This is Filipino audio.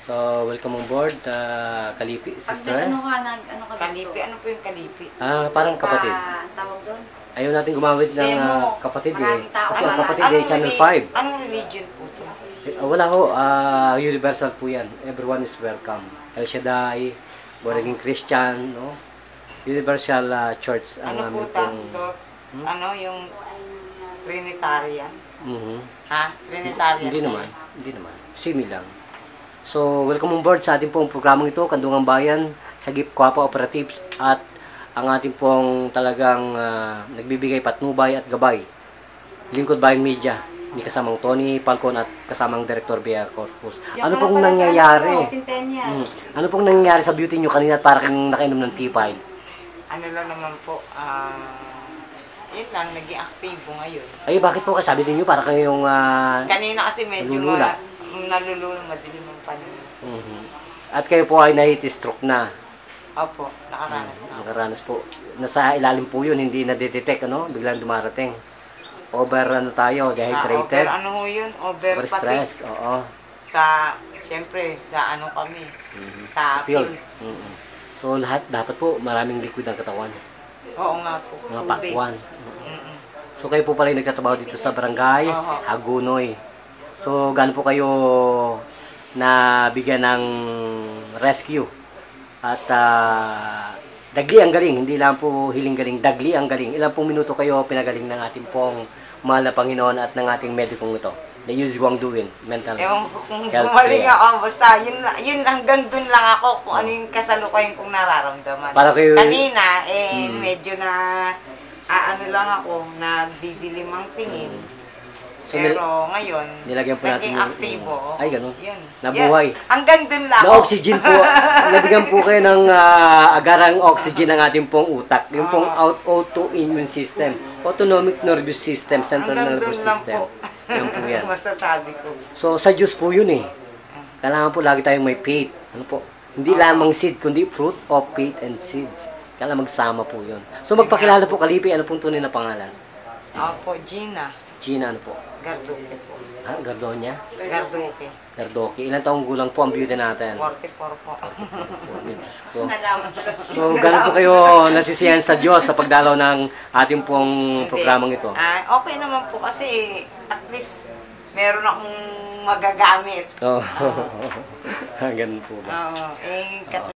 So, welcome on board, Kalipi, Pag sister. ano ka Kalipi, ano po yung kalipi? Parang kapatid. Tawag doon? Ayaw natin gumamit ng Demo. kapatid eh. Maraming tao. Kasi ang kapatid eh, Channel 5. Anong religion po ito? Wala ho, universal po yan. Everyone is welcome. El Shaddai, Born Christian, no? Universal Church ang Ano amin po pong... Ano yung Trinitarian? Mhm. Ha? Trinitarian? Hindi naman. Simi lang. So, welcome on board sa ating pong programang ito, Kandungang Bayan, Sagip Kwapa Operatives, at ang ating pong talagang nagbibigay patnubay at gabay. Lingkod Bayan Media, ni kasamang Tony Falcon at kasamang Director Bea Corpus. Ano pong nangyayari? Ano pong nangyayari sa beauty nyo kanina at para kayong nakainom ng T5? Ano lang naman po, yun lang, naging aktibo ngayon. Ay, bakit po? Sabi ninyo para kayong Kanina kasi medyo nalulula. nalulula, madilim ang paningin. At kayo po ay na-heat stroke na. Opo, nakaranas na ako. Nakaranas po. Nasa ilalim po yun, hindi na-detect, ano? Biglang dumarating. Over, tayo, dehydrated. Over, ano ho yun? Over Stress, oo. Siyempre, sa ano kami, sa Field. field. So, lahat, dapat po, maraming liquid ang katawan. Oo nga po. Mga tubig. pakwan. So, kayo po pala yung nagtatrabaho dito sa barangay, Hagunoy. So, gaano po kayo na bigyan ng rescue? At dagli ang galing, hindi lang po hiling galing, dagli ang galing. Ilang pong minuto kayo pinagaling ng ating pong mahal na Panginoon at ng ating medikong ito? The usual doing, mental Ewan ko kung health gumaling care. ako, basta yun hanggang dun lang ako kung ano yung kasalukuyan kong nararamdaman. Para kayo- Kanina, medyo na, ano lang ako, nagdidilim ang tingin. So, Pero ngayon, nilagyan po natin naging yung- aktibo. Ay, ganun. Yun. Nabuhay. Yan. Hanggang dun lang Na oxygen po, nabigyan po kayo ng agarang oxygen ng ating pong utak. Yung pong autoimmune system, autonomic nervous system, central Hanggang nervous dun lang system. po. Yan po yan. Masasabi ko. So, sa Diyos po yun eh. Kailangan po lagi tayong may faith. Ano po? Hindi lamang seed, kundi fruit of faith and seeds. Kailangan magsama po yun. So, magpakilala po, Kalipi, ano pong tunay na pangalan? Opo, Gina. Gina, ano po? Garduque po. Gardonia? Garduque. Gardoki. Ilan taong gulang po ang beauty natin? 44 po. Diyos ko. Nalaman. So, gano'n po kayo nasisiyahan sa Diyos sa pagdalaw ng ating pong programang ito? Okay naman po kasi at least meron akong magagamit. Oo. Ganun po ba? Oo.